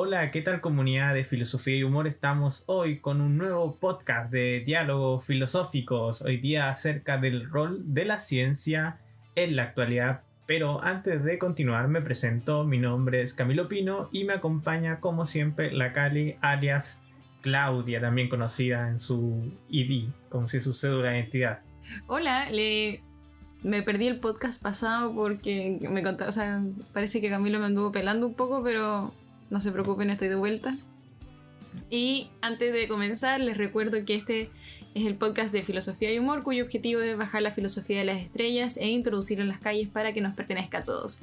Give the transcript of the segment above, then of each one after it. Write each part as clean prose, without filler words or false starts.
Hola, ¿qué tal comunidad de filosofía y humor? Estamos hoy con un nuevo podcast de diálogos filosóficos, hoy día acerca del rol de la ciencia en la actualidad. Pero antes de continuar me presento, mi nombre es Camilo Pino y me acompaña como siempre la Cali alias Claudia, también conocida en su ID, como si su cédula de identidad. Hola, me perdí el podcast pasado porque me contaba, o sea, parece que Camilo me anduvo pelando un poco, pero no se preocupen, estoy de vuelta. Y antes de comenzar, les recuerdo que este es el podcast de filosofía y humor, cuyo objetivo es bajar la filosofía de las estrellas e introducirlo en las calles para que nos pertenezca a todos.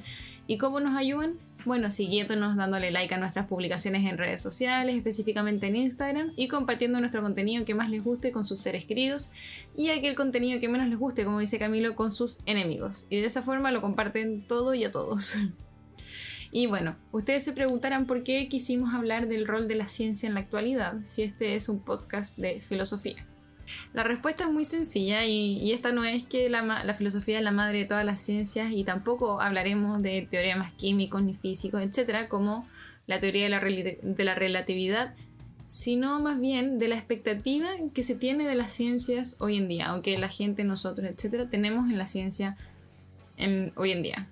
¿Y cómo nos ayudan? Bueno, siguiéndonos, dándole like a nuestras publicaciones en redes sociales, específicamente en Instagram, y compartiendo nuestro contenido que más les guste con sus seres queridos y aquel contenido que menos les guste, como dice Camilo, con sus enemigos. Y de esa forma lo comparten todo y a todos. Y bueno, ustedes se preguntarán por qué quisimos hablar del rol de la ciencia en la actualidad, si este es un podcast de filosofía. La respuesta es muy sencilla y esta no es que la filosofía es la madre de todas las ciencias, y tampoco hablaremos de teoremas químicos ni físicos, etcétera, como la teoría de la relatividad, sino más bien de la expectativa que se tiene de las ciencias hoy en día, aunque la gente, nosotros, etcétera, tenemos en la ciencia hoy en día.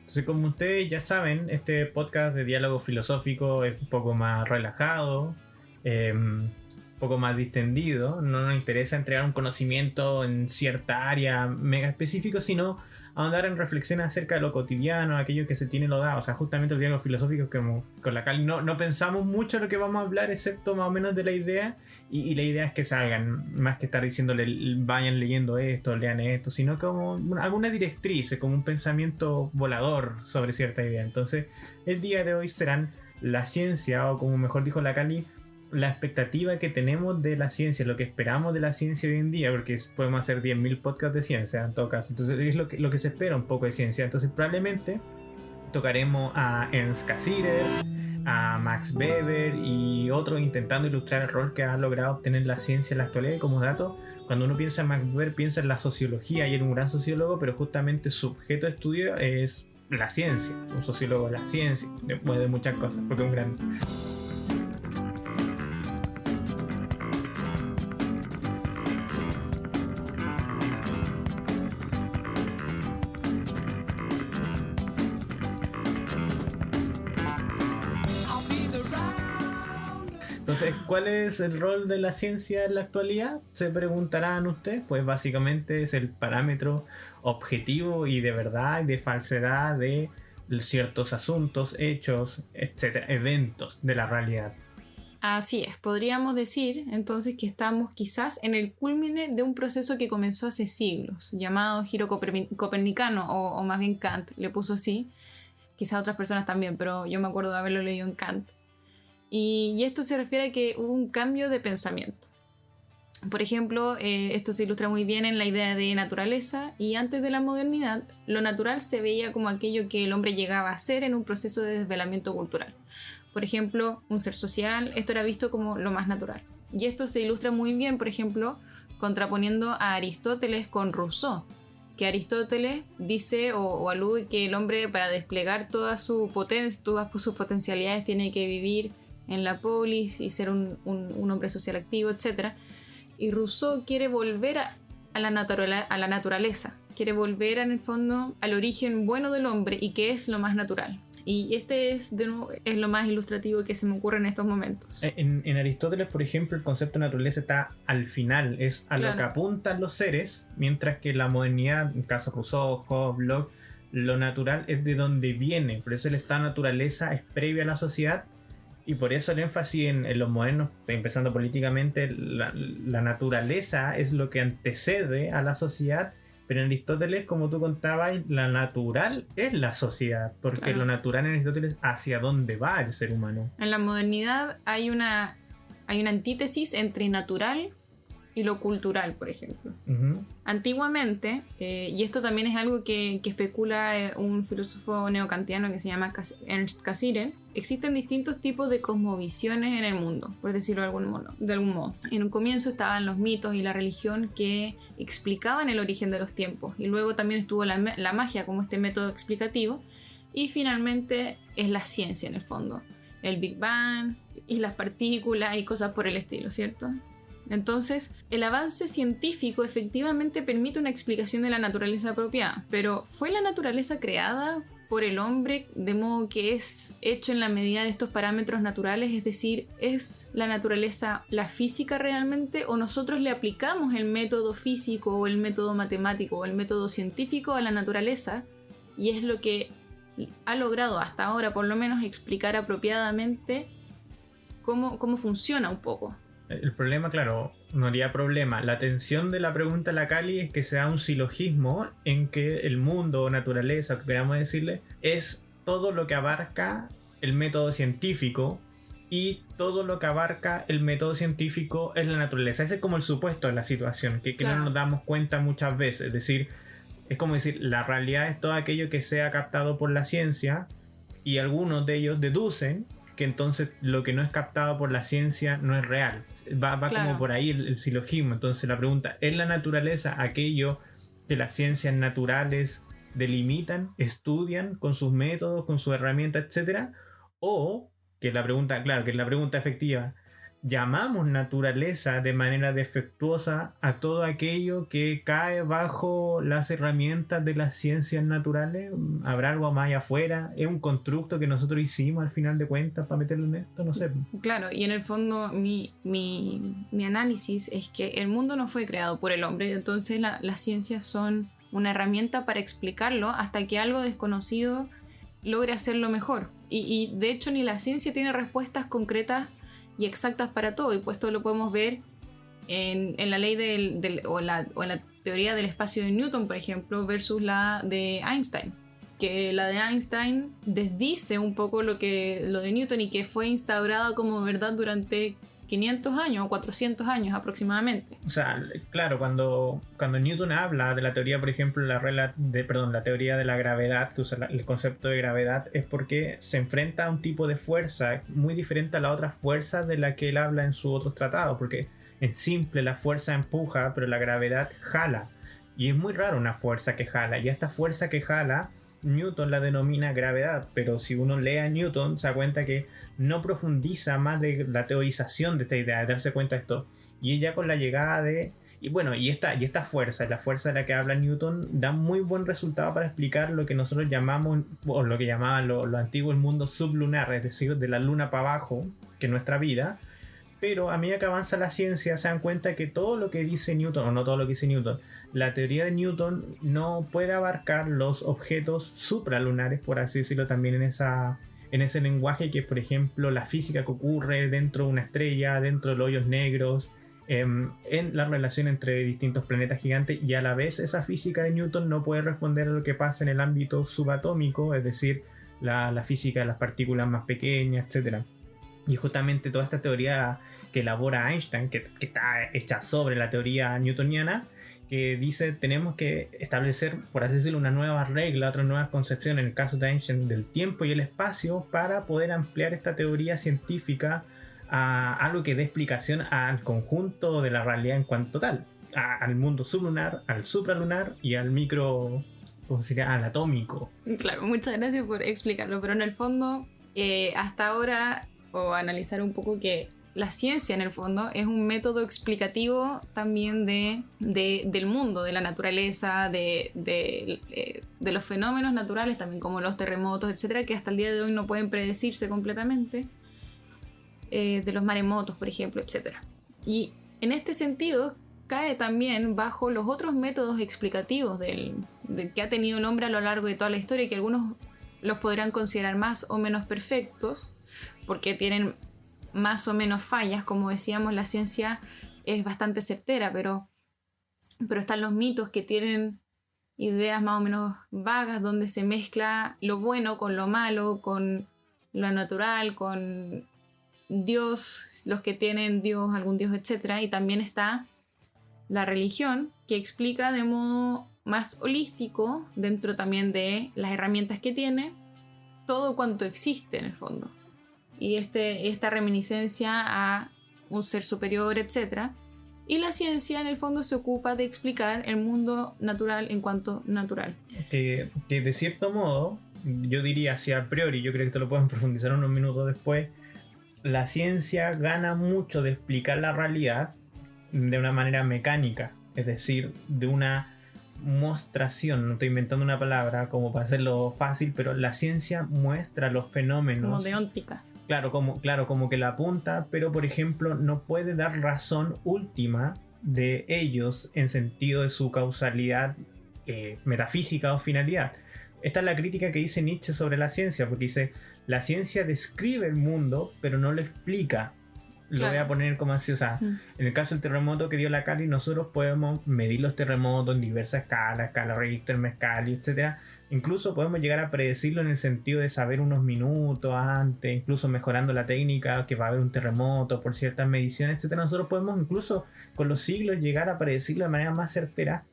Entonces, como ustedes ya saben, este podcast de diálogo filosófico es un poco más relajado, un poco más distendido. No nos interesa entregar un conocimiento en cierta área mega específico, sino ahondar en reflexiones acerca de lo cotidiano, aquello que se tiene lo da. O sea, justamente el diálogo filosófico, como con la Cali no pensamos mucho lo que vamos a hablar, excepto más o menos de la idea, y la idea es que salgan, más que estar diciéndole vayan leyendo esto, lean esto, sino como alguna directriz, como un pensamiento volador sobre cierta idea. Entonces, el día de hoy serán la ciencia, o como mejor dijo la Cali, la expectativa que tenemos de la ciencia, lo que esperamos de la ciencia hoy en día, porque podemos hacer 10.000 podcasts de ciencia en todo caso. Entonces es lo que se espera un poco de ciencia. Entonces probablemente tocaremos a Ernst Cassirer, a Max Weber y otros, intentando ilustrar el rol que ha logrado obtener la ciencia en la actualidad. Y como dato, cuando uno piensa en Max Weber, piensa en la sociología y en un gran sociólogo, pero justamente su objeto de estudio es la ciencia. Un sociólogo de la ciencia, después de muchas cosas, porque es un gran... Entonces, ¿cuál es el rol de la ciencia en la actualidad? Se preguntarán ustedes. Pues básicamente es el parámetro objetivo y de verdad y de falsedad de ciertos asuntos, hechos, etcétera, eventos de la realidad. Así es, podríamos decir entonces que estamos quizás en el cúlmine de un proceso que comenzó hace siglos, llamado giro copernicano, o más bien Kant le puso así, quizás otras personas también, pero yo me acuerdo de haberlo leído en Kant. Y esto se refiere a que hubo un cambio de pensamiento. Por ejemplo, esto se ilustra muy bien en la idea de naturaleza, y antes de la modernidad, lo natural se veía como aquello que el hombre llegaba a ser en un proceso de desvelamiento cultural. Por ejemplo, un ser social, esto era visto como lo más natural. Y esto se ilustra muy bien, por ejemplo, contraponiendo a Aristóteles con Rousseau, que Aristóteles dice o alude que el hombre, para desplegar todas sus potencialidades, tiene que vivir en la polis y ser un hombre social activo, etc. Y Rousseau quiere volver a la naturaleza, quiere volver en el fondo al origen bueno del hombre, y que es lo más natural. Y este es lo más ilustrativo que se me ocurre en estos momentos. En Aristóteles, por ejemplo, el concepto de naturaleza está al final, es a lo que apuntan los seres, mientras que la modernidad, en caso de Rousseau, Hobbes, Locke, lo natural es de donde viene. Por eso el estado de naturaleza es previo a la sociedad, y por eso el énfasis en los modernos, empezando políticamente, la naturaleza es lo que antecede a la sociedad. Pero en Aristóteles, como tú contabas, la natural es la sociedad, porque lo natural en Aristóteles es hacia dónde va el ser humano. En la modernidad hay una antítesis entre natural y lo cultural, por ejemplo. Uh-huh. Antiguamente, y esto también es algo que especula un filósofo neocantiano que se llama Ernst Cassirer, existen distintos tipos de cosmovisiones en el mundo, por decirlo de algún modo. En un comienzo estaban los mitos y la religión que explicaban el origen de los tiempos, y luego también estuvo la magia como este método explicativo, y finalmente es la ciencia en el fondo. el Big Bang y las partículas y cosas por el estilo, ¿cierto? Entonces, el avance científico efectivamente permite una explicación de la naturaleza apropiada, pero ¿fue la naturaleza creada por el hombre de modo que es hecho en la medida de estos parámetros naturales? Es decir, ¿es la naturaleza la física realmente o nosotros le aplicamos el método físico o el método matemático o el método científico a la naturaleza y es lo que ha logrado hasta ahora por lo menos explicar apropiadamente cómo funciona un poco? El problema, claro, no haría problema. La tensión de la pregunta de la Cali es que sea un silogismo en que el mundo o naturaleza, que queramos decirle, es todo lo que abarca el método científico y todo lo que abarca el método científico es la naturaleza. Ese es como el supuesto de la situación, que Claro. no nos damos cuenta muchas veces. Es decir, es como decir, la realidad es todo aquello que sea captado por la ciencia y algunos de ellos deducen que entonces lo que no es captado por la ciencia no es real. Va Claro. como por ahí el silogismo. Entonces la pregunta, ¿es la naturaleza aquello que las ciencias naturales delimitan, estudian con sus métodos, con sus herramientas, etcétera? O, que es la pregunta, claro, que es la pregunta efectiva, llamamos naturaleza de manera defectuosa a todo aquello que cae bajo las herramientas de las ciencias naturales. ¿Habrá algo más allá afuera? ¿Es un constructo que nosotros hicimos al final de cuentas para meterlo en esto? No sé. Claro, y en el fondo mi análisis es que el mundo no fue creado por el hombre, entonces las ciencias son una herramienta para explicarlo hasta que algo desconocido logre hacerlo mejor. Y de hecho ni la ciencia tiene respuestas concretas y exactas para todo, y pues esto lo podemos ver en la ley o en la teoría del espacio de Newton, por ejemplo, versus la de Einstein. Que la de Einstein desdice un poco lo de Newton y que fue instaurada como verdad durante 500 años o 400 años aproximadamente. O sea, claro, cuando Newton habla de la teoría, por ejemplo, la teoría de la gravedad, que usa el concepto de gravedad, es porque se enfrenta a un tipo de fuerza muy diferente a la otra fuerza de la que él habla en sus otros tratados, porque en simple la fuerza empuja, pero la gravedad jala. Y es muy raro una fuerza que jala, y esta fuerza que jala Newton la denomina gravedad, pero si uno lee a Newton se da cuenta que no profundiza más de la teorización de esta idea, de darse cuenta de esto. Y ella con la llegada de... Y esta fuerza, la fuerza de la que habla Newton, da muy buen resultado para explicar lo que nosotros llamamos, o lo que llamaban lo antiguo el mundo sublunar, es decir, de la luna para abajo, que es nuestra vida. Pero a medida que avanza la ciencia se dan cuenta que todo lo que dice Newton, o no todo lo que dice Newton, la teoría de Newton no puede abarcar los objetos supralunares, por así decirlo, también en ese lenguaje que es, por ejemplo, la física que ocurre dentro de una estrella, dentro de los hoyos negros, en la relación entre distintos planetas gigantes, y a la vez esa física de Newton no puede responder a lo que pasa en el ámbito subatómico, es decir, la física de las partículas más pequeñas, etc. Y justamente toda esta teoría que elabora Einstein, que está hecha sobre la teoría newtoniana, que dice tenemos que establecer, por así decirlo, una nueva regla, otra nueva concepción, en el caso de Einstein, del tiempo y el espacio, para poder ampliar esta teoría científica a algo que dé explicación al conjunto de la realidad en cuanto tal, al mundo sublunar, al supralunar y al micro, ¿cómo sería? Al atómico. Claro, muchas gracias por explicarlo, pero en el fondo, hasta ahora, o analizar un poco que la ciencia en el fondo es un método explicativo también del mundo, de la naturaleza, de los fenómenos naturales, también como los terremotos, etcétera, que hasta el día de hoy no pueden predecirse completamente, de los maremotos, por ejemplo, etcétera. Y en este sentido cae también bajo los otros métodos explicativos que ha tenido nombre a lo largo de toda la historia, y que algunos los podrán considerar más o menos perfectos porque tienen más o menos fallas. Como decíamos, la ciencia es bastante certera, pero están los mitos que tienen ideas más o menos vagas, donde se mezcla lo bueno con lo malo, con lo natural, con Dios, los que tienen Dios, algún Dios, etc. Y también está la religión, que explica de modo más holístico, dentro también de las herramientas que tiene, todo cuanto existe en el fondo. Y esta reminiscencia a un ser superior, etc. Y la ciencia en el fondo se ocupa de explicar el mundo natural en cuanto natural. Que de cierto modo yo diría así a priori, yo creo que esto lo podemos profundizar unos minutos después, la ciencia gana mucho de explicar la realidad de una manera mecánica, es decir, de una mostración, no estoy inventando una palabra como para hacerlo fácil, pero la ciencia muestra los fenómenos. Como de ópticas. Claro, como que la apunta, pero por ejemplo no puede dar razón última de ellos en sentido de su causalidad metafísica o finalidad. Esta es la crítica que dice Nietzsche sobre la ciencia, porque dice, la ciencia describe el mundo, pero no lo explica. Lo voy a poner como así, o sea, en el caso del terremoto que dio la Cali, nosotros podemos medir los terremotos en diversas escalas, escala Richter, Mercalli, etc. Incluso podemos llegar a predecirlo en el sentido de saber unos minutos antes, incluso mejorando la técnica que va a haber un terremoto por ciertas mediciones, etc. Nosotros podemos incluso con los siglos llegar a predecirlo de manera más certera,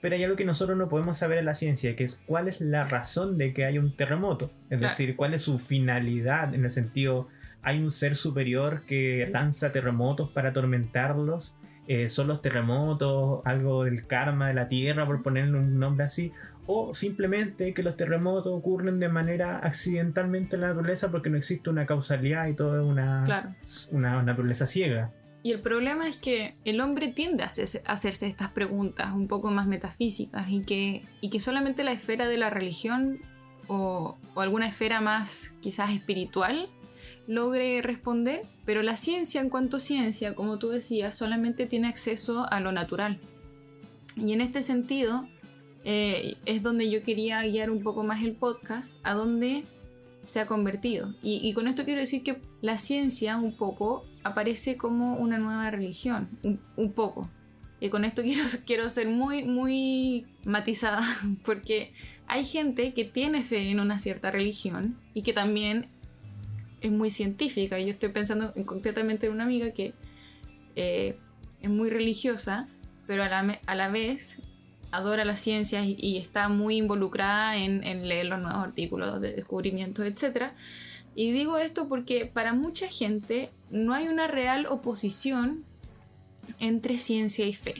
pero hay algo que nosotros no podemos saber en la ciencia, que es cuál es la razón de que haya un terremoto, es decir, cuál es su finalidad en el sentido... Hay un ser superior que lanza terremotos para atormentarlos. Son los terremotos algo del karma de la tierra, por ponerle un nombre así. O simplemente que los terremotos ocurren de manera accidentalmente en la naturaleza porque no existe una causalidad y todo es una naturaleza ciega. Y el problema es que el hombre tiende a hacerse estas preguntas un poco más metafísicas y que solamente la esfera de la religión o alguna esfera más quizás espiritual logre responder, pero la ciencia en cuanto ciencia, como tú decías, solamente tiene acceso a lo natural. Y en este sentido es donde yo quería guiar un poco más el podcast, a donde se ha convertido. Y con esto quiero decir que la ciencia un poco aparece como una nueva religión, un poco. Y con esto quiero ser muy, muy matizada, porque hay gente que tiene fe en una cierta religión y que también es muy científica. Yo estoy pensando concretamente en una amiga que es muy religiosa, pero a la vez adora la ciencia y está muy involucrada en leer los nuevos artículos de descubrimientos, etc. Y digo esto porque para mucha gente no hay una real oposición entre ciencia y fe.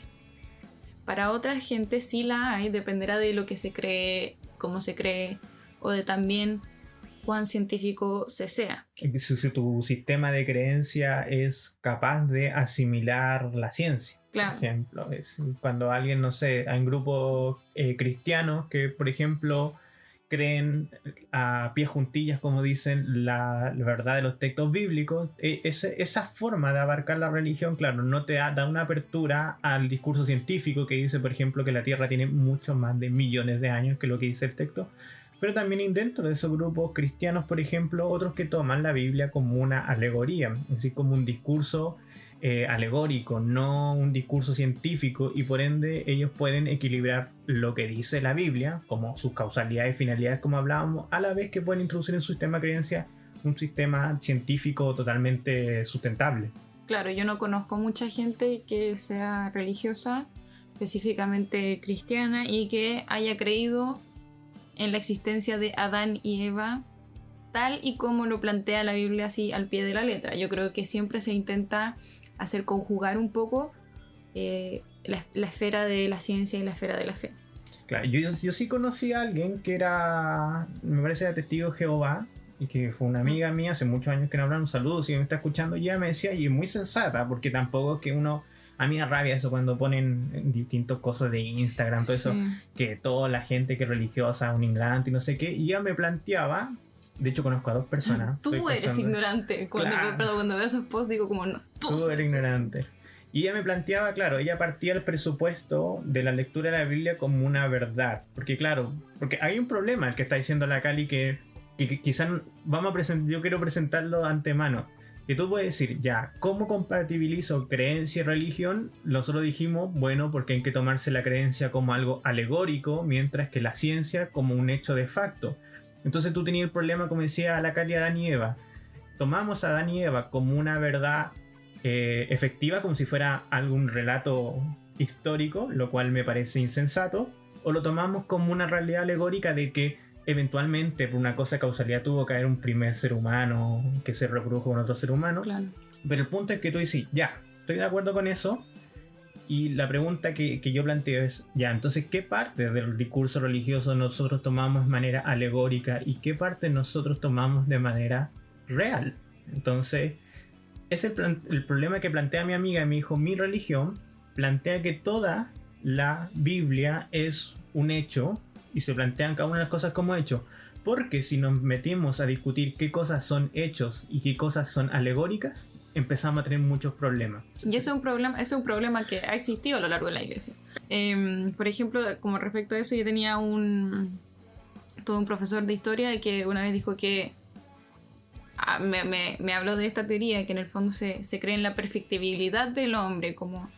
Para otra gente sí la hay, dependerá de lo que se cree, cómo se cree, o de también cuán científico se sea. Si tu sistema de creencia es capaz de asimilar la ciencia. Claro. Por ejemplo, cuando alguien, no sé, hay grupos cristianos que, por ejemplo, creen a pies juntillas, como dicen, la verdad de los textos bíblicos, esa forma de abarcar la religión, claro, no te da una apertura al discurso científico que dice, por ejemplo, que la Tierra tiene mucho más de millones de años que lo que dice el texto. Pero también hay dentro de esos grupos cristianos, por ejemplo, otros que toman la Biblia como una alegoría, es decir, como un discurso alegórico, no un discurso científico, y por ende ellos pueden equilibrar lo que dice la Biblia, como sus causalidades y finalidades, como hablábamos, a la vez que pueden introducir en su sistema de creencia un sistema científico totalmente sustentable. Claro, yo no conozco mucha gente que sea religiosa, específicamente cristiana, y que haya creído en la existencia de Adán y Eva tal y como lo plantea la Biblia, así al pie de la letra. Yo creo que siempre se intenta hacer conjugar un poco la esfera de la ciencia y la esfera de la fe. Claro, yo sí conocí a alguien que era, me parece, de testigo de Jehová, y que fue una amiga mía, hace muchos años que no hablan. Un saludo si me está escuchando. Y ella me decía, y es muy sensata, porque tampoco es que uno... A mí me da rabia eso cuando ponen distintas cosas de Instagram, todo eso, que toda la gente que es religiosa, un ignorante y no sé qué. Y ella me planteaba, de hecho conozco a dos personas. Tú eres ignorante. Cuando veo esos posts digo como, no, tú eres ignorante. Y ella me planteaba, claro, ella partía el presupuesto de la lectura de la Biblia como una verdad. Porque claro, porque hay un problema, el que está diciendo la Cali, que quizás yo quiero presentarlo de antemano. Que tú puedes decir, ya, ¿cómo compatibilizo creencia y religión? Nosotros dijimos, bueno, porque hay que tomarse la creencia como algo alegórico, mientras que la ciencia como un hecho de facto. Entonces tú tenías el problema, como decía la Cali, Adán y Eva. Tomamos a Adán y Eva como una verdad efectiva, como si fuera algún relato histórico, lo cual me parece insensato, o lo tomamos como una realidad alegórica de que eventualmente por una cosa de causalidad tuvo que haber un primer ser humano que se reprodujo con otro ser humano. Claro. Pero el punto es que tú dices, ya, estoy de acuerdo con eso, Y la pregunta que yo planteo es, ya, entonces, ¿qué parte del discurso religioso nosotros tomamos de manera alegórica y qué parte nosotros tomamos de manera real? Entonces, es el problema que plantea mi amiga y me dijo, mi religión plantea que toda la Biblia es un hecho y se plantean cada una de las cosas como hecho. Porque si nos metemos a discutir qué cosas son hechos y qué cosas son alegóricas, empezamos a tener muchos problemas. Y ese es un problema que ha existido a lo largo de la iglesia. Por ejemplo, como respecto a eso, yo tenía todo un profesor de historia que una vez dijo que me habló de esta teoría que en el fondo se cree en la perfectibilidad del hombre, como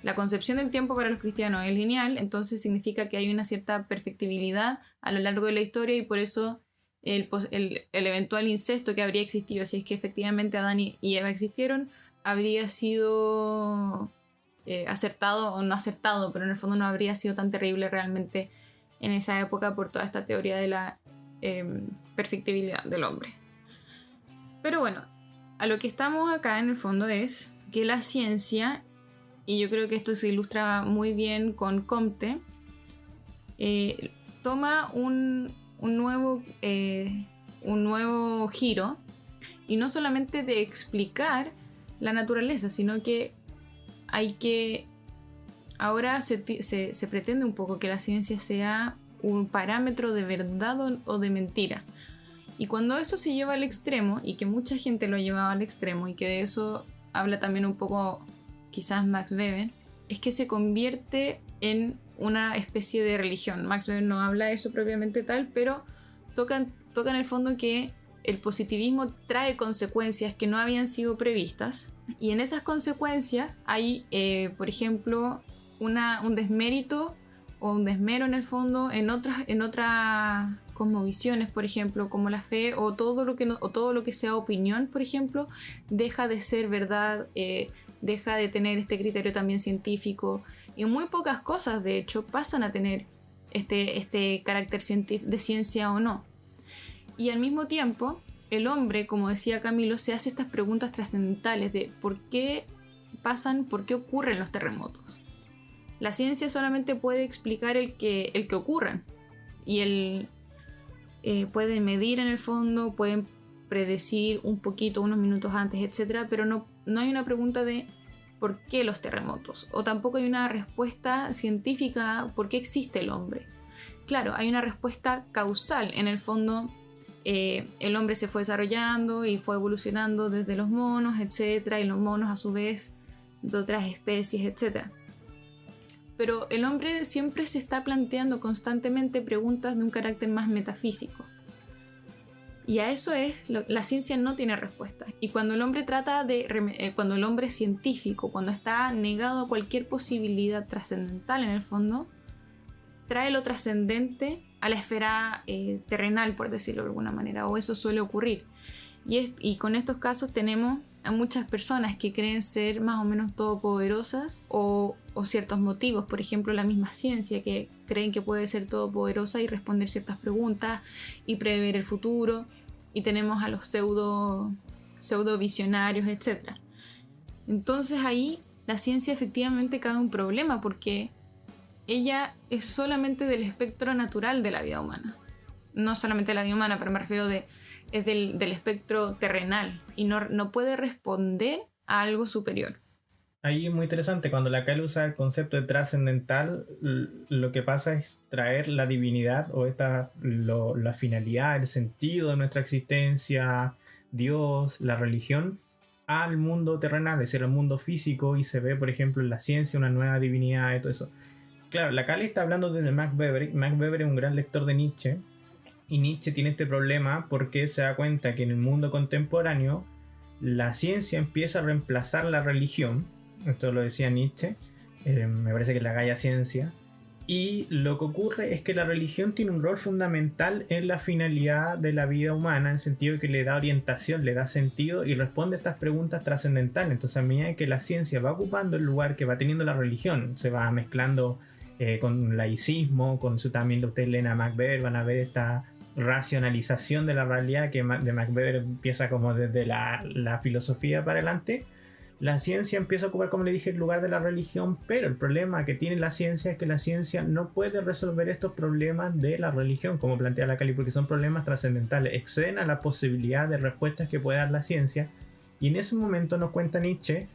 la concepción del tiempo para los cristianos es lineal, entonces significa que hay una cierta perfectibilidad a lo largo de la historia y por eso el eventual incesto que habría existido, si es que efectivamente Adán y Eva existieron, habría sido acertado o no acertado, pero en el fondo no habría sido tan terrible realmente en esa época por toda esta teoría de la perfectibilidad del hombre. Pero bueno, a lo que estamos acá en el fondo es que la ciencia, y yo creo que esto se ilustra muy bien con Comte, toma un nuevo giro, y no solamente de explicar la naturaleza, sino que ahora se pretende un poco que la ciencia sea un parámetro de verdad o de mentira. Y cuando eso se lleva al extremo, y que mucha gente lo ha llevado al extremo, y que de eso habla también un poco quizás Max Weber, es que se convierte en una especie de religión. Max Weber no habla de eso propiamente tal, pero toca en el fondo que el positivismo trae consecuencias que no habían sido previstas, y en esas consecuencias hay, por ejemplo, un desmérito o un desmero en el fondo en otras cosmovisiones, por ejemplo, como la fe o todo lo que sea opinión, por ejemplo, deja de ser verdad, deja de tener este criterio también científico, y muy pocas cosas de hecho pasan a tener este carácter de ciencia o no. Y al mismo tiempo el hombre, como decía Camilo, se hace estas preguntas trascendentales de por qué ocurren los terremotos. La ciencia solamente puede explicar el que ocurran, y puede medir en el fondo, pueden predecir un poquito, unos minutos antes, etc. Pero no hay una pregunta de por qué los terremotos, o tampoco hay una respuesta científica por qué existe el hombre. Claro, hay una respuesta causal, en el fondo el hombre se fue desarrollando y fue evolucionando desde los monos, etc. Y los monos a su vez de otras especies, etc. Pero el hombre siempre se está planteando constantemente preguntas de un carácter más metafísico. Y a eso la ciencia no tiene respuesta. Y cuando el hombre cuando el hombre es científico, cuando está negado a cualquier posibilidad trascendental en el fondo, trae lo trascendente a la esfera terrenal, por decirlo de alguna manera, o eso suele ocurrir. Y con estos casos tenemos a muchas personas que creen ser más o menos todopoderosas o ciertos motivos, por ejemplo la misma ciencia, que creen que puede ser todopoderosa y responder ciertas preguntas y prever el futuro, y tenemos a los pseudo visionarios, etc. Entonces ahí la ciencia efectivamente cae en un problema, porque ella es solamente del espectro natural de la vida humana, no solamente de la vida humana, pero me refiero es del espectro terrenal, y no puede responder a algo superior. Ahí es muy interesante, cuando la Cal usa el concepto de trascendental, lo que pasa es traer la divinidad o la finalidad, el sentido de nuestra existencia, Dios, la religión, al mundo terrenal, es decir, al mundo físico, y se ve, por ejemplo, en la ciencia una nueva divinidad y todo eso. Claro, la Cal está hablando de Max Weber. Max Weber es un gran lector de Nietzsche, y Nietzsche tiene este problema porque se da cuenta que en el mundo contemporáneo la ciencia empieza a reemplazar la religión. Esto lo decía Nietzsche, me parece que la Gaia Ciencia, y lo que ocurre es que la religión tiene un rol fundamental en la finalidad de la vida humana, en el sentido de que le da orientación, le da sentido y responde a estas preguntas trascendentales. Entonces, a medida que la ciencia va ocupando el lugar que va teniendo la religión, se va mezclando con laicismo, con eso también ustedes leen a Max Weber, van a ver esta racionalización de la realidad que de Max Weber empieza como desde la filosofía para adelante. la ciencia empieza a ocupar, como le dije, el lugar de la religión, pero el problema que tiene la ciencia es que la ciencia no puede resolver estos problemas de la religión, como plantea la Cali, porque son problemas trascendentales, exceden a la posibilidad de respuestas que puede dar la ciencia, y en ese momento, nos cuenta Nietzsche,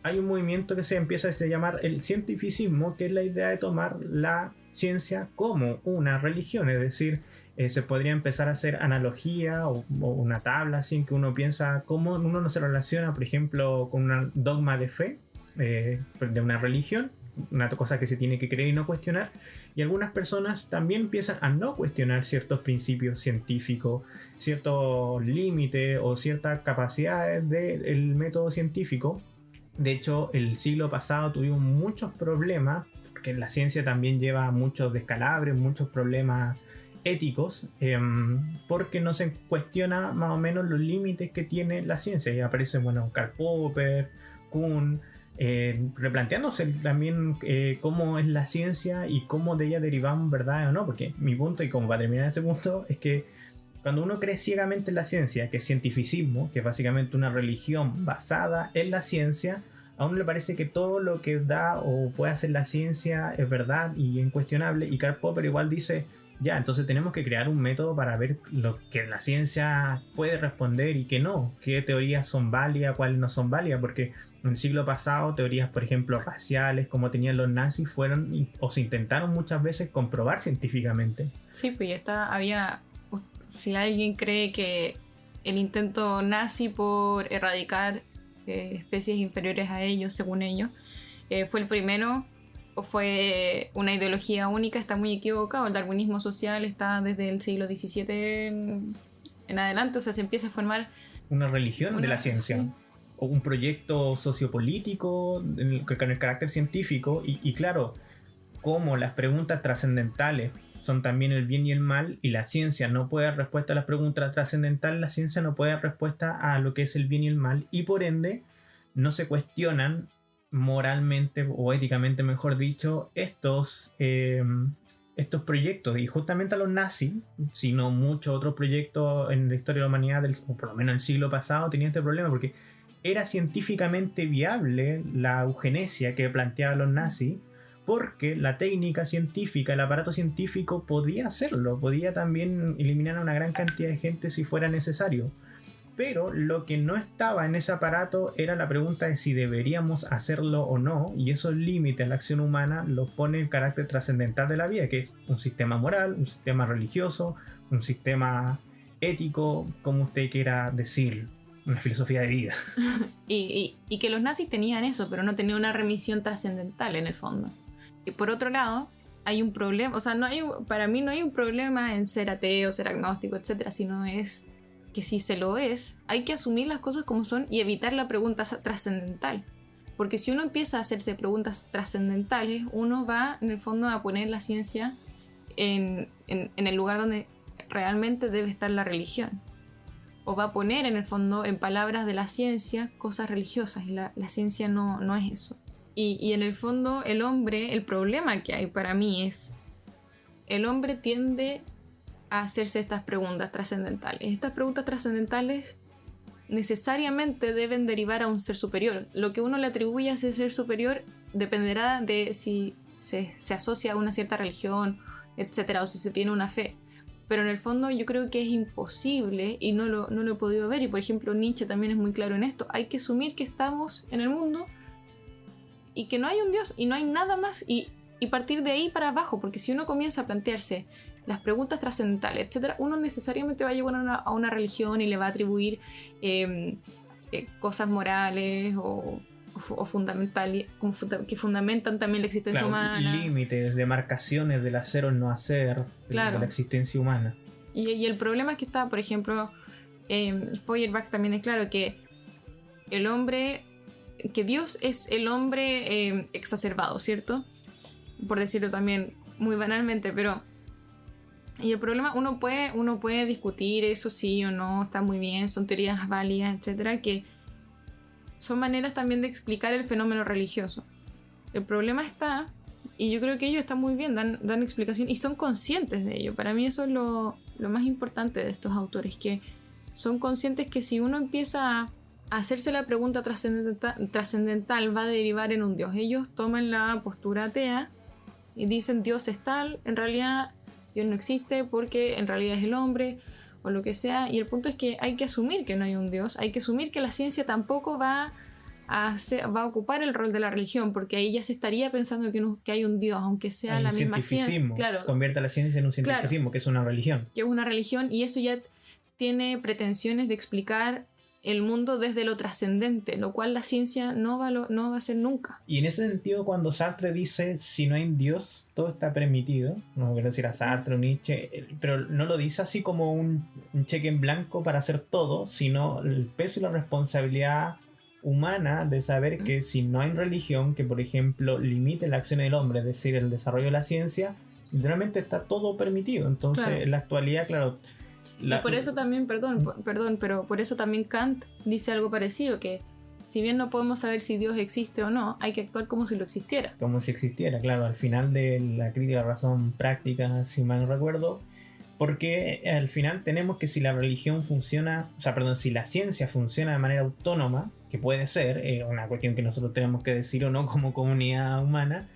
hay un movimiento que se empieza a llamar el cientificismo, que es la idea de tomar la ciencia como una religión, es decir, se podría empezar a hacer analogía o una tabla así en que uno piensa cómo uno no se relaciona, por ejemplo, con un dogma de fe de una religión, una cosa que se tiene que creer y no cuestionar, y algunas personas también empiezan a no cuestionar ciertos principios científicos, ciertos límites o ciertas capacidades del método científico. De hecho, el siglo pasado tuvimos muchos problemas, porque la ciencia también lleva muchos descalabres, muchos problemas éticos, porque no se cuestiona más o menos los límites que tiene la ciencia. Y aparece, bueno, Karl Popper, Kuhn, replanteándose también cómo es la ciencia y cómo de ella derivamos verdad o no, porque mi punto, y como para terminar ese punto, es que cuando uno cree ciegamente en la ciencia, que es cientificismo, que es básicamente una religión basada en la ciencia, a uno le parece que todo lo que da o puede hacer la ciencia es verdad y incuestionable. Y Karl Popper igual dice, ya, entonces tenemos que crear un método para ver lo que la ciencia puede responder y que no, qué teorías son válidas, cuáles no son válidas, porque en el siglo pasado teorías, por ejemplo, raciales, como tenían los nazis, fueron o se intentaron muchas veces comprobar científicamente. Sí, pues ya está, si alguien cree que el intento nazi por erradicar especies inferiores a ellos, según ellos, fue el primero o fue una ideología única, está muy equivocado. El darwinismo social está desde el siglo XVII en adelante, o sea, se empieza a formar una religión de la ciencia. Sí. O un proyecto sociopolítico con el carácter científico y claro, como las preguntas trascendentales son también el bien y el mal, y la ciencia no puede dar respuesta a las preguntas trascendentales, la ciencia no puede dar respuesta a lo que es el bien y el mal, y por ende no se cuestionan moralmente o éticamente, mejor dicho, estos proyectos. Y justamente a los nazis, sino muchos otros proyectos en la historia de la humanidad, o por lo menos en el siglo pasado, tenían este problema porque era científicamente viable la eugenesia que planteaban los nazis, porque la técnica científica, el aparato científico podía hacerlo, podía también eliminar a una gran cantidad de gente si fuera necesario. Pero lo que no estaba en ese aparato era la pregunta de si deberíamos hacerlo o no, y esos límites a la acción humana los pone el carácter trascendental de la vida, que es un sistema moral, un sistema religioso, un sistema ético, como usted quiera decir, una filosofía de vida. y que los nazis tenían eso, pero no tenían una remisión trascendental en el fondo. Y por otro lado, hay un problema, o sea, para mí no hay un problema en ser ateo, ser agnóstico, etcétera, sino es que si se lo es, hay que asumir las cosas como son y evitar la pregunta trascendental. Porque si uno empieza a hacerse preguntas trascendentales, uno va en el fondo a poner la ciencia en el lugar donde realmente debe estar la religión. O va a poner en el fondo, en palabras de la ciencia, cosas religiosas, y la ciencia no es eso. Y en el fondo el hombre, el problema que hay para mí es, el hombre tiende a hacerse estas preguntas trascendentales. Estas preguntas trascendentales necesariamente deben derivar a un ser superior. Lo que uno le atribuye a ese ser superior dependerá de si se asocia a una cierta religión, etcétera, o si se tiene una fe. Pero en el fondo yo creo que es imposible y no lo he podido ver. Y por ejemplo Nietzsche también es muy claro en esto. Hay que asumir que estamos en el mundo y que no hay un Dios y no hay nada más y partir de ahí para abajo, porque si uno comienza a plantearse las preguntas trascendentales, etcétera, uno necesariamente va a llevar a una religión y le va a atribuir cosas morales o fundamentales que fundamentan también la existencia humana. Límites, demarcaciones del hacer o no hacer, claro, de la existencia humana. Y el problema es que está, por ejemplo, Feuerbach también es claro que el hombre, que Dios es el hombre exacerbado, ¿cierto? Por decirlo también muy banalmente, pero y el problema, uno puede discutir eso sí o no, está muy bien, son teorías válidas, etcétera, que son maneras también de explicar el fenómeno religioso. El problema está, y yo creo que ellos están muy bien, dan explicación y son conscientes de ello. Para mí eso es lo más importante de estos autores, que son conscientes que si uno empieza hacerse la pregunta trascendental va a derivar en un Dios. Ellos toman la postura atea y dicen Dios es tal, en realidad Dios no existe porque en realidad es el hombre o lo que sea. Y el punto es que hay que asumir que no hay un Dios, hay que asumir que la ciencia tampoco va a ocupar el rol de la religión, porque ahí ya se estaría pensando que hay un Dios, aunque sea hay la un misma ciencia. Claro, se convierte la ciencia en un cientificismo, claro, que es una religión. Que es una religión, y eso ya tiene pretensiones de explicar el mundo desde lo trascendente, lo cual la ciencia no va a hacer nunca. Y en ese sentido, cuando Sartre dice si no hay Dios, todo está permitido, no quiero decir a Sartre o Nietzsche, pero no lo dice así como un cheque en blanco para hacer todo, sino el peso y la responsabilidad humana de saber que si no hay religión que, por ejemplo, limite la acción del hombre, es decir, el desarrollo de la ciencia, literalmente está todo permitido. Entonces, claro, en la actualidad, claro... Y por eso también, perdón, pero por eso también Kant dice algo parecido, que si bien no podemos saber si Dios existe o no, hay que actuar como si lo existiera. Como si existiera, claro, al final de la crítica de la razón práctica, si mal no recuerdo, porque al final tenemos que si la religión funciona, si la ciencia funciona de manera autónoma, que puede ser una cuestión que nosotros tenemos que decir o no como comunidad humana,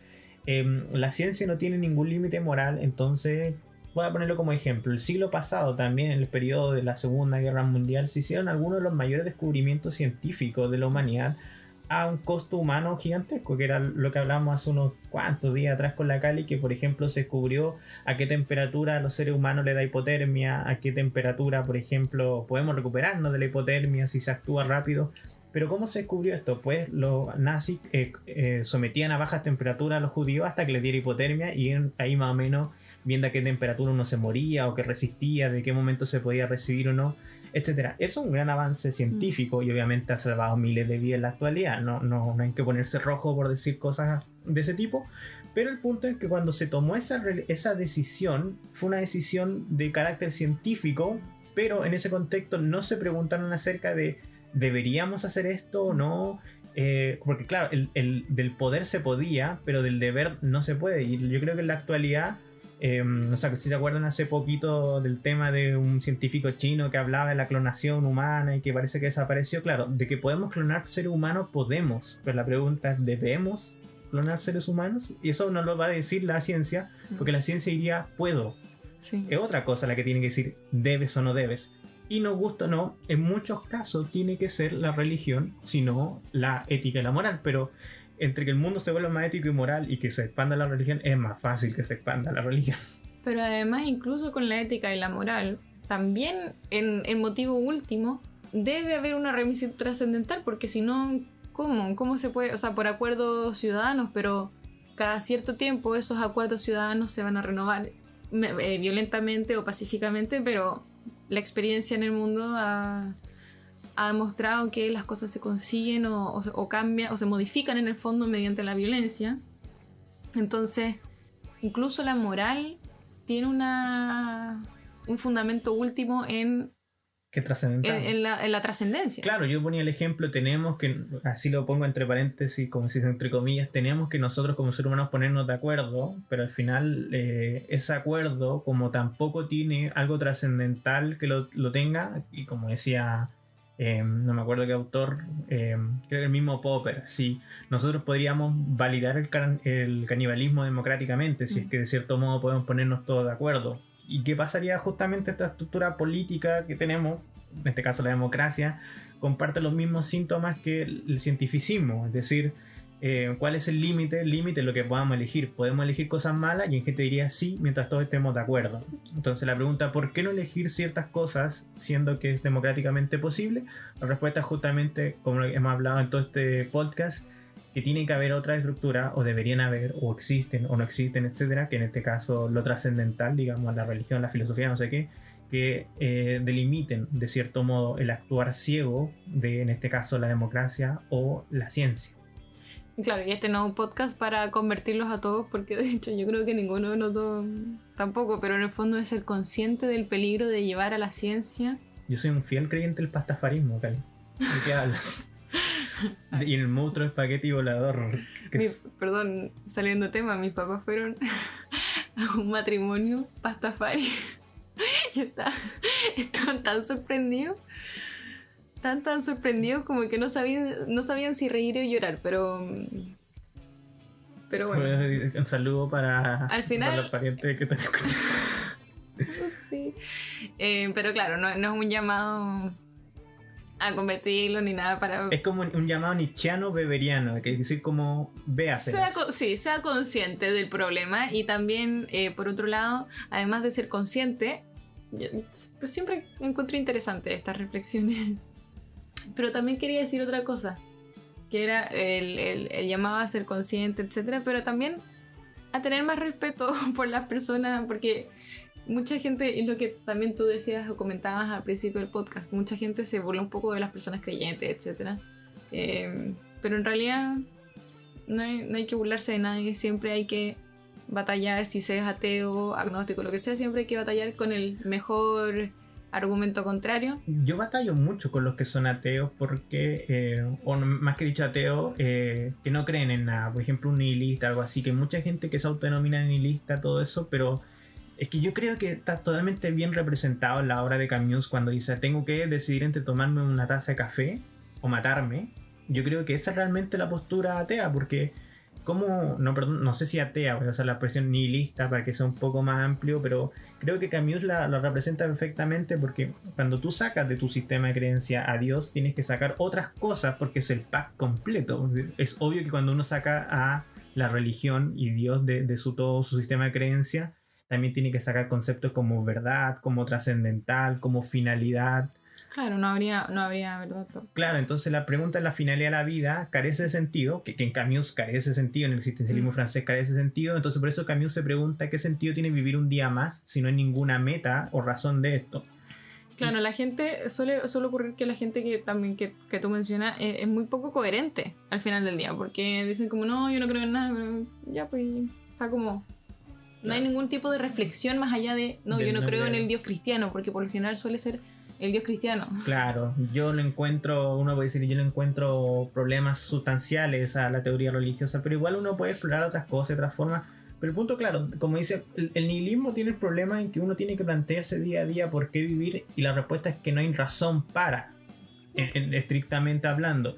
la ciencia no tiene ningún límite moral. Entonces, voy a ponerlo como ejemplo, el siglo pasado también, en el periodo de la Segunda Guerra Mundial, se hicieron algunos de los mayores descubrimientos científicos de la humanidad a un costo humano gigantesco, que era lo que hablábamos hace unos cuantos días atrás con la Cali, que por ejemplo se descubrió a qué temperatura a los seres humanos le da hipotermia, a qué temperatura, por ejemplo, podemos recuperarnos de la hipotermia si se actúa rápido. Pero ¿cómo se descubrió esto? Pues los nazis sometían a bajas temperaturas a los judíos hasta que les diera hipotermia, y ahí más o menos viendo a qué temperatura uno se moría o que resistía, de qué momento se podía recibir o no, etcétera. Eso es un gran avance científico y obviamente ha salvado miles de vidas en la actualidad. No hay que ponerse rojo por decir cosas de ese tipo, pero el punto es que cuando se tomó esa decisión, fue una decisión de carácter científico, pero en ese contexto no se preguntaron acerca de ¿deberíamos hacer esto o no? Porque claro, del poder se podía, pero del deber no se puede. Y yo creo que en la actualidad, si se acuerdan hace poquito del tema de un científico chino que hablaba de la clonación humana y que parece que desapareció, claro, de que podemos clonar seres humanos, podemos, pero la pregunta es, ¿debemos clonar seres humanos? Y eso no lo va a decir la ciencia, porque la ciencia diría, puedo. Sí. Es otra cosa la que tiene que decir, debes o no debes. Y nos gusta o no, en muchos casos tiene que ser la religión, sino la ética y la moral. Pero entre que el mundo se vuelva más ético y moral y que se expanda la religión, es más fácil que se expanda la religión. Pero además, incluso con la ética y la moral, también en motivo último, debe haber una remisión trascendental, porque si no, ¿cómo se puede? O sea, por acuerdos ciudadanos, pero cada cierto tiempo esos acuerdos ciudadanos se van a renovar violentamente o pacíficamente, pero la experiencia en el mundo ha demostrado que las cosas se consiguen o cambian o se modifican en el fondo mediante la violencia. Entonces, incluso la moral tiene un fundamento último en la trascendencia. Claro, yo ponía el ejemplo, tenemos que, así lo pongo entre paréntesis, como si entre comillas, tenemos que nosotros como seres humanos ponernos de acuerdo, pero al final ese acuerdo, como tampoco tiene algo trascendental que lo tenga, y como decía, no me acuerdo qué autor, creo que el mismo Popper, sí, nosotros podríamos validar el canibalismo democráticamente, si es que de cierto modo podemos ponernos todos de acuerdo. ¿Y qué pasaría justamente esta estructura política que tenemos, en este caso la democracia, comparte los mismos síntomas que el cientificismo? Es decir, ¿cuál es el límite? El límite es lo que podamos elegir. Podemos elegir cosas malas y en gente diría sí, mientras todos estemos de acuerdo. Entonces la pregunta, ¿por qué no elegir ciertas cosas siendo que es democráticamente posible? La respuesta es justamente, como hemos hablado en todo este podcast, que tiene que haber otra estructura, o deberían haber, o existen, o no existen, etcétera, que en este caso lo trascendental, digamos, la religión, la filosofía, no sé qué, que delimiten de cierto modo el actuar ciego de, en este caso, la democracia o la ciencia. Claro, y este no es un podcast para convertirlos a todos, porque de hecho yo creo que ninguno de nosotros tampoco, pero en el fondo es ser consciente del peligro de llevar a la ciencia. Yo soy un fiel creyente del pastafarismo, Cali. ¿De qué hablas? Y el monstruo espagueti volador. Perdón, saliendo de tema, mis papás fueron a un matrimonio pastafari y estaban tan sorprendidos estaban tan sorprendidos como que no sabían si reír o llorar, pero bueno. Un saludo para, Al final, para los parientes que están escuchando. Sí. Pero claro, no es un llamado a convertirlo ni nada para... Es como un llamado nietzscheano beberiano, que es decir, como véaselas. Sea consciente del problema y también, por otro lado, además de ser consciente, yo, pues siempre encuentro interesante estas reflexiones. Pero también quería decir otra cosa, que era el llamado a ser consciente, etcétera, pero también a tener más respeto por las personas, porque mucha gente, y lo que también tú decías o comentabas al principio del podcast, mucha gente se burla un poco de las personas creyentes, etcétera. Pero en realidad no hay que burlarse de nadie, siempre hay que batallar, si seas ateo, agnóstico, lo que sea, siempre hay que batallar con el mejor argumento contrario. Yo batallo mucho con los que son ateos porque, o más que dicho ateo, que no creen en nada. Por ejemplo, un nihilista, algo así, que hay mucha gente que se autodenomina nihilista, todo eso, pero es que yo creo que está totalmente bien representado en la obra de Camus cuando dice, tengo que decidir entre tomarme una taza de café o matarme. Yo creo que esa es realmente la postura atea, porque no sé si atea, voy a usar la expresión nihilista para que sea un poco más amplio, pero creo que Camus la representa perfectamente, porque cuando tú sacas de tu sistema de creencia a Dios, tienes que sacar otras cosas porque es el pack completo. Es obvio que cuando uno saca a la religión y Dios de todo su sistema de creencia, también tiene que sacar conceptos como verdad, como trascendental, como finalidad. Claro, no habría verdad. Claro, entonces la pregunta de la finalidad de la vida carece de sentido, que en Camus carece de sentido, en el existencialismo francés carece de sentido, entonces por eso Camus se pregunta qué sentido tiene vivir un día más si no hay ninguna meta o razón de esto. Claro, la gente, suele ocurrir que la gente que también que tú mencionas es muy poco coherente al final del día, porque dicen como, no, yo no creo en nada, pero ya pues, o sea, como... No hay ningún tipo de reflexión más allá de, no, yo no creo en el Dios cristiano, porque por lo general suele ser el Dios cristiano. Claro, uno puede decir, yo le encuentro problemas sustanciales a la teoría religiosa, pero igual uno puede explorar otras cosas, otras formas. Pero el punto, claro, como dice, el nihilismo tiene el problema en que uno tiene que plantearse día a día por qué vivir, y la respuesta es que no hay razón para, estrictamente hablando.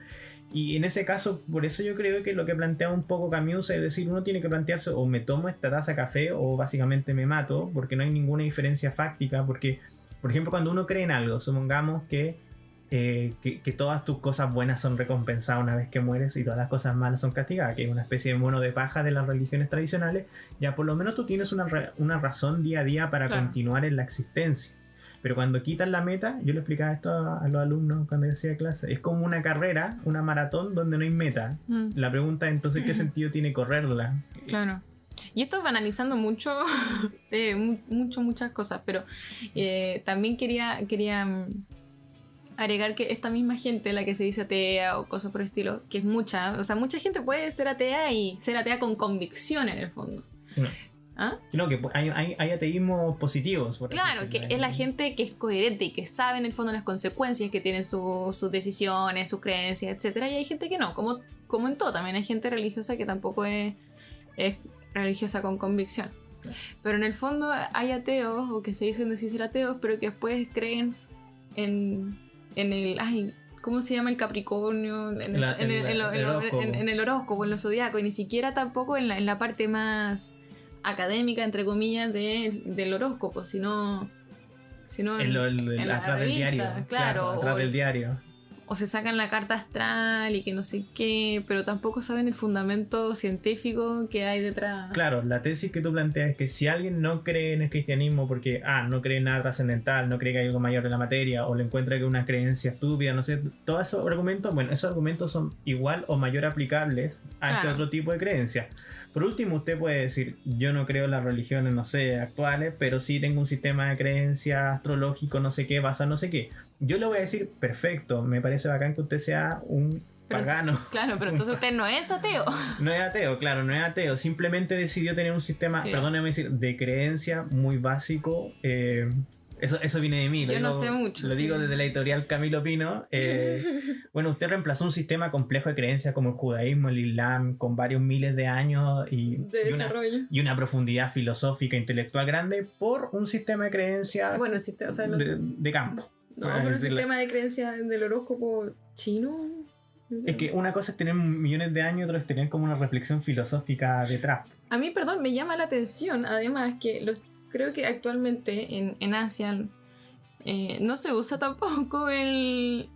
Y en ese caso, por eso yo creo que lo que plantea un poco Camus es decir, uno tiene que plantearse o me tomo esta taza de café o básicamente me mato, porque no hay ninguna diferencia fáctica, porque, por ejemplo, cuando uno cree en algo, supongamos que todas tus cosas buenas son recompensadas una vez que mueres y todas las cosas malas son castigadas, que es una especie de mono de paja de las religiones tradicionales, ya por lo menos tú tienes una razón día a día para continuar en la existencia. Pero cuando quitan la meta, yo le explicaba esto a los alumnos cuando decía clase, es como una carrera, una maratón donde no hay meta. La pregunta es entonces, ¿qué sentido tiene correrla? Claro. Y esto banalizando mucho, muchas cosas, pero también quería agregar que esta misma gente, la que se dice atea o cosas por el estilo, que es mucha gente puede ser atea y ser atea con convicción en el fondo. No. ¿Ah? No, que hay ateísmos positivos. Claro, que es la gente que es coherente y que sabe en el fondo las consecuencias que tienen sus decisiones, sus creencias, etcétera. Y hay gente que no, como en todo, también hay gente religiosa que tampoco es religiosa con convicción. Pero en el fondo hay ateos, o que se dicen decir ser ateos, pero que después creen en el... ¿Cómo se llama el Capricornio? En el horóscopo, en lo zodiaco, y ni siquiera tampoco en la parte más académica, entre comillas, del horóscopo, sino en la atrás revista, del diario. Claro, atrás del diario. O se sacan la carta astral y que no sé qué, pero tampoco saben el fundamento científico que hay detrás. Claro, la tesis que tú planteas es que si alguien no cree en el cristianismo porque no cree en nada trascendental, no cree que hay algo mayor en la materia, o le encuentra que es una creencia estúpida, no sé, todos esos argumentos son igual o mayor aplicables a este otro tipo de creencias. Por último, usted puede decir, yo no creo en las religiones, no sé, actuales, pero sí tengo un sistema de creencias astrológico, no sé qué, basado en no sé qué. Yo le voy a decir, perfecto, me parece bacán que usted sea un pagano. Claro, pero entonces usted no es ateo. No es ateo, claro, no es ateo. Simplemente decidió tener un sistema, perdóneme decir, de creencia muy básico. Eso viene de mí. No sé mucho. Lo digo desde la editorial Camilo Pino. Bueno, usted reemplazó un sistema complejo de creencias como el judaísmo, el islam, con varios miles de años y una profundidad filosófica, intelectual grande, por un sistema de creencias de campo. No, pero el sistema de creencia del horóscopo chino. Es que una cosa es tener millones de años, otra es tener como una reflexión filosófica detrás. A mí, perdón, me llama la atención, además, que creo que actualmente en Asia no se usa tampoco el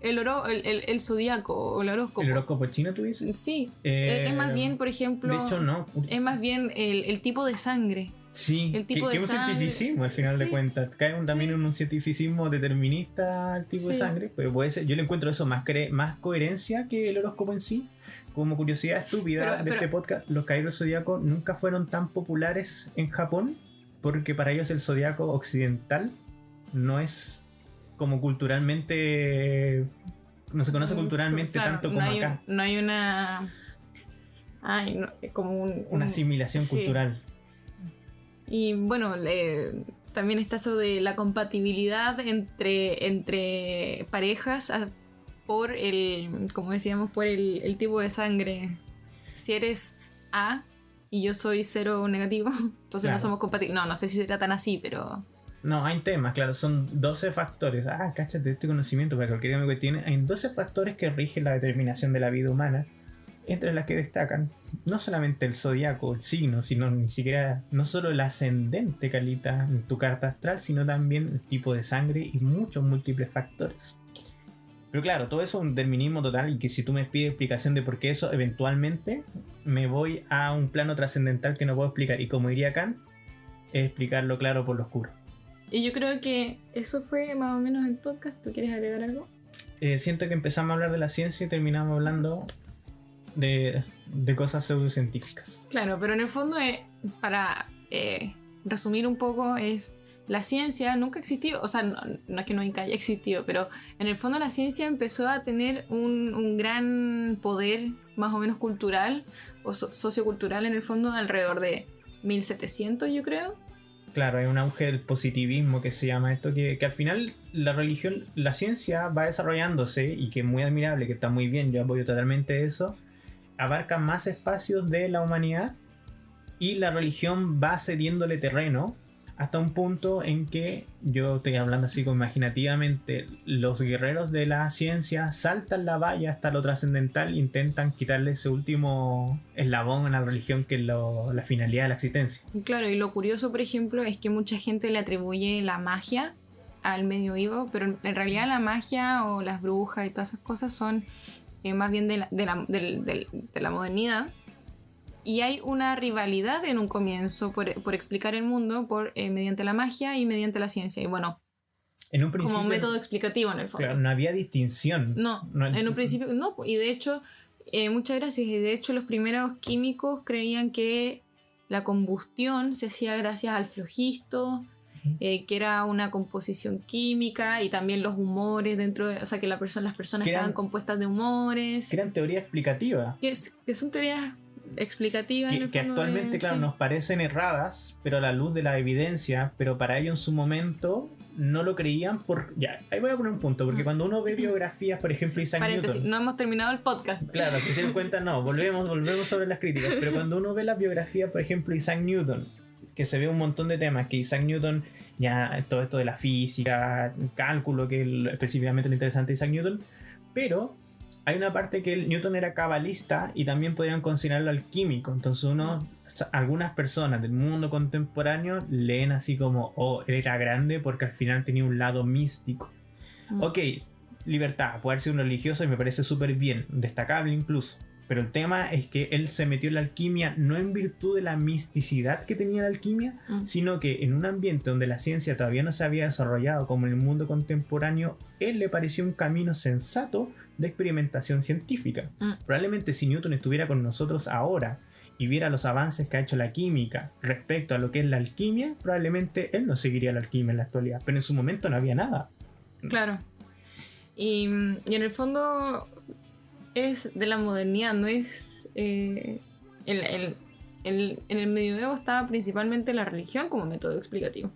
zodiaco o el horóscopo. ¿El horóscopo chino tú dices? Sí, es más bien, por ejemplo... De hecho, no. Es más bien el tipo de sangre. Sí, el tipo que de es un sangre. cientificismo al final de cuentas. Cae también en un cientificismo determinista el tipo de sangre, pero puede ser, yo le encuentro eso más coherencia que el horóscopo en sí. Como curiosidad estúpida de este podcast, los caballeros zodiacos nunca fueron tan populares en Japón porque para ellos el zodiaco occidental no es como culturalmente, no se conoce culturalmente claro, tanto como acá. No hay una... como una asimilación cultural. Y bueno, también está eso de la compatibilidad entre parejas por como decíamos, por el tipo de sangre. Si eres A y yo soy cero negativo, entonces no somos compatibles. No sé si será tan así, pero... No, hay temas, claro, son 12 factores. Cáchate este conocimiento para cualquier amigo que tiene. Hay 12 factores que rigen la determinación de la vida humana, entre las que destacan no solamente el zodiaco, el signo, sino ni siquiera, no solo el ascendente que alita en tu carta astral, sino también el tipo de sangre y muchos múltiples factores. Pero claro, todo eso es un determinismo total y que si tú me pides explicación de por qué eso, eventualmente me voy a un plano trascendental que no puedo explicar. Y como diría Kant, es explicarlo claro por lo oscuro. Y yo creo que eso fue más o menos el podcast. ¿Tú quieres agregar algo? Siento que empezamos a hablar de la ciencia y terminamos hablando de cosas pseudocientíficas. Claro, pero en el fondo, para resumir un poco, es la ciencia nunca existió, o sea, no es que nunca haya existido, pero en el fondo la ciencia empezó a tener un gran poder más o menos cultural o sociocultural en el fondo alrededor de 1700, yo creo. Claro, hay un auge del positivismo que se llama esto, que al final la religión, la ciencia va desarrollándose y que es muy admirable, que está muy bien, yo apoyo totalmente eso, abarca más espacios de la humanidad y la religión va cediéndole terreno hasta un punto en que, yo estoy hablando así como imaginativamente, los guerreros de la ciencia saltan la valla hasta lo trascendental e intentan quitarle ese último eslabón a la religión que es la finalidad de la existencia. Claro, y lo curioso, por ejemplo, es que mucha gente le atribuye la magia al medioevo, pero en realidad la magia o las brujas y todas esas cosas son más bien de la modernidad. Y hay una rivalidad en un comienzo por explicar el mundo mediante la magia y mediante la ciencia. Y bueno, en un principio, como método explicativo en el fondo. Claro, no había distinción. No, en un principio no. Y de hecho, muchas gracias. Y de hecho los primeros químicos creían que la combustión se hacía gracias al flogisto, que era una composición química, y también los humores dentro de... O sea, que las personas estaban compuestas de humores. Que eran teorías explicativas. Que son teorías explicativas que actualmente, claro, nos parecen erradas, pero a la luz de la evidencia, pero para ellos en su momento no lo creían ya, ahí voy a poner un punto, porque cuando uno ve biografías, por ejemplo, Isaac Newton... no hemos terminado el podcast. Claro, si se dan cuenta, no, volvemos sobre las críticas, pero cuando uno ve las biografías, por ejemplo, Isaac Newton, que se ve un montón de temas, que Isaac Newton, ya todo esto de la física, el cálculo, que es específicamente lo interesante de Isaac Newton, pero... hay una parte que Newton era cabalista y también podrían considerarlo alquímico. Entonces algunas personas del mundo contemporáneo leen así como, él era grande porque al final tenía un lado místico. Ok, libertad, puede ser un religioso y me parece súper bien, destacable incluso. Pero el tema es que él se metió en la alquimia no en virtud de la misticidad que tenía la alquimia, sino que en un ambiente donde la ciencia todavía no se había desarrollado como en el mundo contemporáneo, él le pareció un camino sensato de experimentación científica. Probablemente si Newton estuviera con nosotros ahora y viera los avances que ha hecho la química respecto a lo que es la alquimia, probablemente él no seguiría la alquimia en la actualidad, pero en su momento no había nada. Claro. Y en el fondo es de la modernidad, no es... en el medioevo estaba principalmente la religión como método explicativo.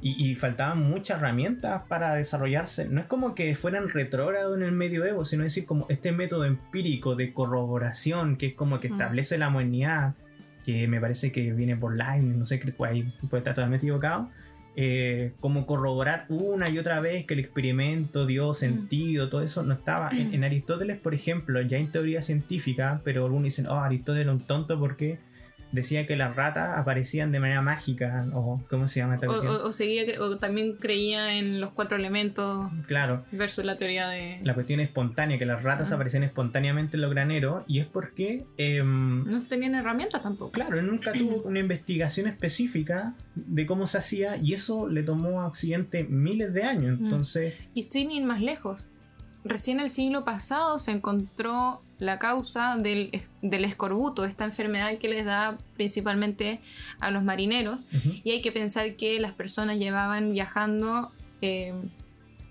Y faltaban muchas herramientas para desarrollarse. No es como que fueran retrógrados en el medioevo, sino decir como este método empírico de corroboración, que es como que establece la modernidad, que me parece que viene por Leibniz, no sé, pues ahí puede estar totalmente equivocado, como corroborar una y otra vez que el experimento dio sentido, todo eso no estaba. En Aristóteles, por ejemplo, ya en teoría científica, pero algunos dicen, Aristóteles era un tonto porque decía que las ratas aparecían de manera mágica, o ¿cómo se llama esta cuestión? O también creía en los 4 elementos. Claro. Versus la teoría de... La cuestión espontánea, que las ratas aparecían espontáneamente en los graneros, y es porque... no tenían herramientas tampoco. Claro, él nunca tuvo una investigación específica de cómo se hacía, y eso le tomó a Occidente miles de años, entonces... Y sin ir más lejos, recién el siglo pasado se encontró la causa del escorbuto, esta enfermedad que les da principalmente a los marineros. Y hay que pensar que las personas llevaban viajando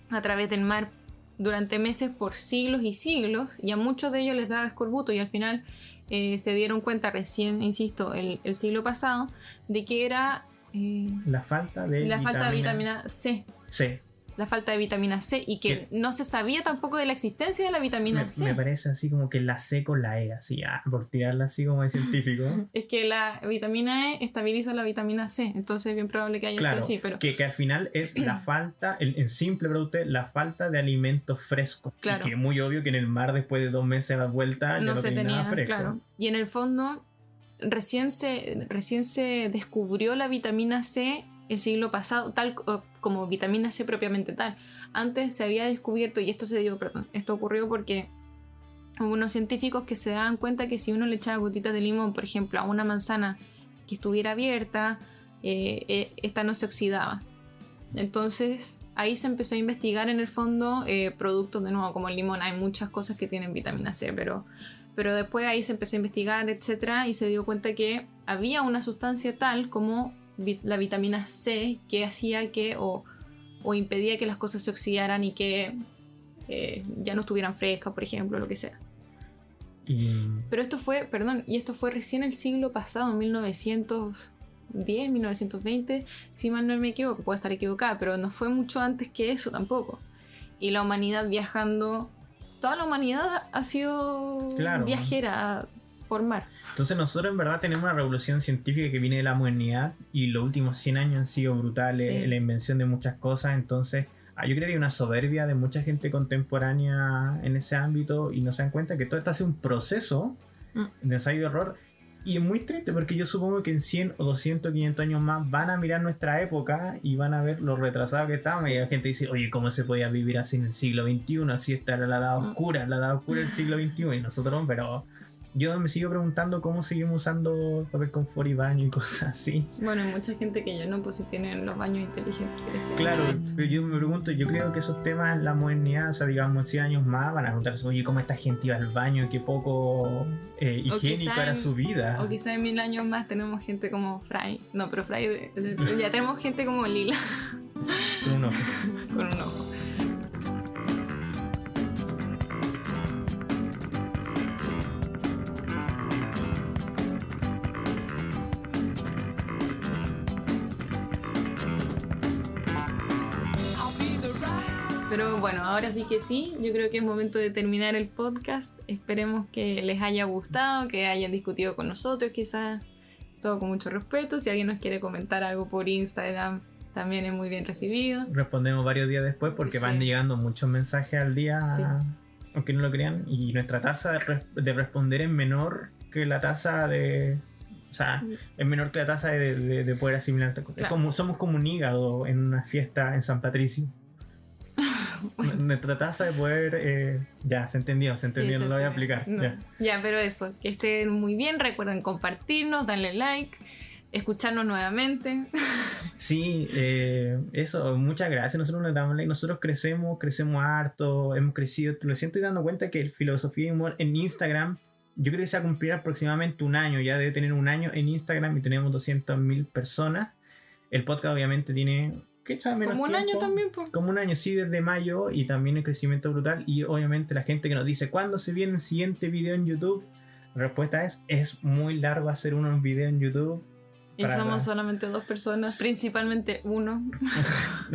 a través del mar durante meses por siglos y siglos, y a muchos de ellos les daba escorbuto, y al final se dieron cuenta recién, insisto, el siglo pasado, de que era la falta de vitamina C. La falta de vitamina C, y que no se sabía tampoco de la existencia de la vitamina C. Me parece así como que la C con la E, así, por tirarla así como de científico. Es que la vitamina E estabiliza la vitamina C, entonces es bien probable que haya sido así. Pero... que al final es la falta, en simple producto, la falta de alimentos frescos. Claro. Y que es muy obvio que en el mar, después de 2 meses a la vuelta, ya no tenía nada fresco. Claro. Y en el fondo, recién se descubrió la vitamina C el siglo pasado, tal como vitamina C propiamente tal. Antes se había descubierto, y esto ocurrió porque hubo unos científicos que se daban cuenta que si uno le echaba gotitas de limón, por ejemplo, a una manzana que estuviera abierta, esta no se oxidaba. Entonces ahí se empezó a investigar en el fondo productos, de nuevo, como el limón. Hay muchas cosas que tienen vitamina C, pero después ahí se empezó a investigar, etcétera, y se dio cuenta que había una sustancia tal como la vitamina C que hacía que o impedía que las cosas se oxidaran y que ya no estuvieran frescas, por ejemplo, lo que sea. Pero esto fue recién el siglo pasado, 1910, 1920, si mal no me equivoco, puedo estar equivocada, pero no fue mucho antes que eso tampoco. Y la humanidad viajando, toda la humanidad ha sido viajera por mar. Entonces nosotros en verdad tenemos una revolución científica que viene de la modernidad, y los últimos 100 años han sido brutales, la invención de muchas cosas. Entonces yo creo que hay una soberbia de mucha gente contemporánea en ese ámbito, y no se dan cuenta que todo esto hace un proceso de ensayo y error. Y es muy triste porque yo supongo que en 100 o 200, 500 años más van a mirar nuestra época y van a ver lo retrasado que estamos. Y la gente dice, oye, ¿cómo se podía vivir así en el siglo XXI? Así está la edad oscura del siglo XXI. Y nosotros, pero... yo me sigo preguntando cómo seguimos usando papel confort y baño y cosas así. Bueno, hay mucha gente que ya no, pues si tienen los baños inteligentes. Claro, pero yo me pregunto, yo creo que esos temas en la modernidad, o sea, digamos, 100 años más, van a preguntarse, oye, ¿cómo esta gente iba al baño? Qué poco higiénico era su vida. O quizá en 1000 años más tenemos gente como Fry. No, pero Fry, ya tenemos gente como Lila. Con un ojo. Con un ojo. Pero bueno, ahora sí que sí, yo creo que es momento de terminar el podcast. Esperemos que les haya gustado, que hayan discutido con nosotros, quizás todo con mucho respeto. Si alguien nos quiere comentar algo por Instagram, también es muy bien recibido. Respondemos varios días después porque van llegando muchos mensajes al día, aunque no lo crean, y nuestra tasa de responder es menor que la tasa de... O sea, es menor que la tasa de poder asimilar. Claro. Somos como un hígado en una fiesta en San Patricio. Bueno. Nuestra tasa de poder ya se entendió, no lo voy a aplicar. No. Ya, pero eso, que estén muy bien. Recuerden compartirnos, darle like, escucharnos nuevamente. Sí, eso, muchas gracias. Nosotros nos damos like, nosotros crecemos harto, hemos crecido. Recién estoy dando cuenta que Filosofía y Humor en Instagram, yo creo que se va a cumplir aproximadamente un año. Ya debe tener un año en Instagram y tenemos 200.000 personas. El podcast obviamente tiene... menos como un tiempo, año también, pues. Como un año, sí, desde mayo, y también el crecimiento brutal. Y obviamente la gente que nos dice ¿cuándo se viene el siguiente video en YouTube? La respuesta es muy largo hacer un video en YouTube. Y somos solamente 2 personas, principalmente uno.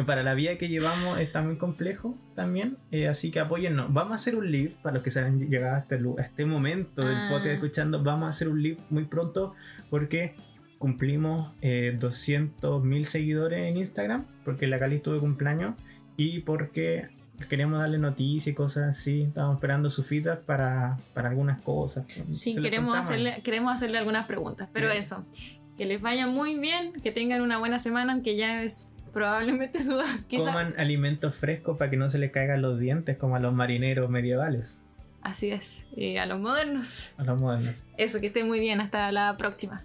Para la vida que llevamos está muy complejo también, así que apóyennos. Vamos a hacer un live, para los que se han llegado a este momento del podcast escuchando, vamos a hacer un live muy pronto, porque cumplimos 200.000 seguidores en Instagram, porque la Cali tuvo cumpleaños y porque queremos darle noticias y cosas así. Estamos esperando su feedback para algunas cosas. Sí, Se lo queremos contamos. hacerle algunas preguntas, pero Bien. eso, que les vaya muy bien, que tengan una buena semana, aunque ya es probablemente su... quizá- Coman alimentos frescos para que no se les caigan los dientes como a los marineros medievales, Así es, y a los modernos. a los modernos. Eso, que estén muy bien, hasta la próxima.